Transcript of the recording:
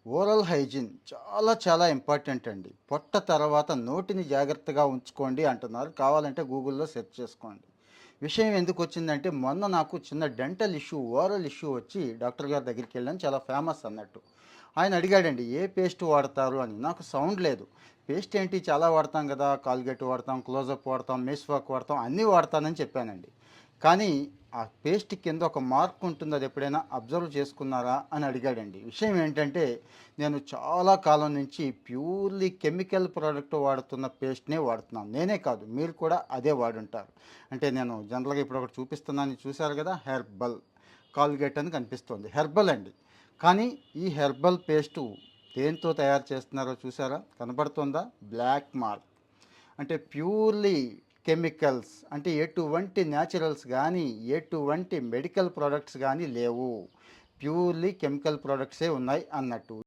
Oral hygiene చాలా చాలా important అండి. పొట్ట తర్వాత నోటిని జాగ్రత్తగా ఉంచుకోండి అంటున్నారు. కావాలంటే గూగుల్‌లో సెర్చ్ చేసుకోండి. విషయం ఎందుకొచ్చిందంటే మొన్న నాకు చిన్న డెంటల్ ఇష్యూ, ఓరల్ ఇష్యూ వచ్చి డాక్టర్ గారి దగ్గరికెళ్ళాను. చాలా ఫేమస్ అన్నట్టు. ఆయన అడిగాడండి ఏ పేస్ట్ వాడతారు అని. నాకు సౌండ్ లేదు. పేస్ట్ ఏంటి చాలా వాడతాం కదా! కాల్గేట్ వాడతాం, క్లోజప్ వాడతాం, మేస్వాక్ వాడతాం అన్నీ వాడతానని చెప్పానండి. కానీ ఆ పేస్ట్ కింద ఒక మార్క్ ఉంటుంది, అది ఎప్పుడైనా అబ్జర్వ్ చేసుకున్నారా అని అడిగాడండి. విషయం ఏంటంటే నేను చాలా కాలం నుంచి ప్యూర్లీ కెమికల్ ప్రోడక్ట్ వాడుతున్న పేస్ట్నే వాడుతున్నాను. నేనే కాదు, మీరు కూడా అదే వాడుంటారు. అంటే నేను జనరల్గా ఇప్పుడు ఒకటి చూపిస్తున్నాను, చూశారు కదా, హెర్బల్ కాల్గేట్ అని కనిపిస్తుంది, హెర్బల్ అండి. కానీ ఈ హెర్బల్ పేస్టు దేంతో తయారు చేస్తున్నారో చూసారా, కనబడుతుందా, బ్లాక్ మార్క్. అంటే ప్యూర్లీ కెమికల్స్, అంటే ఎటువంటి న్యాచురల్స్ కానీ ఎటువంటి మెడికల్ ప్రోడక్ట్స్ కానీ లేవు, ప్యూర్లీ కెమికల్ ప్రోడక్ట్సే ఉన్నాయి అన్నట్టు.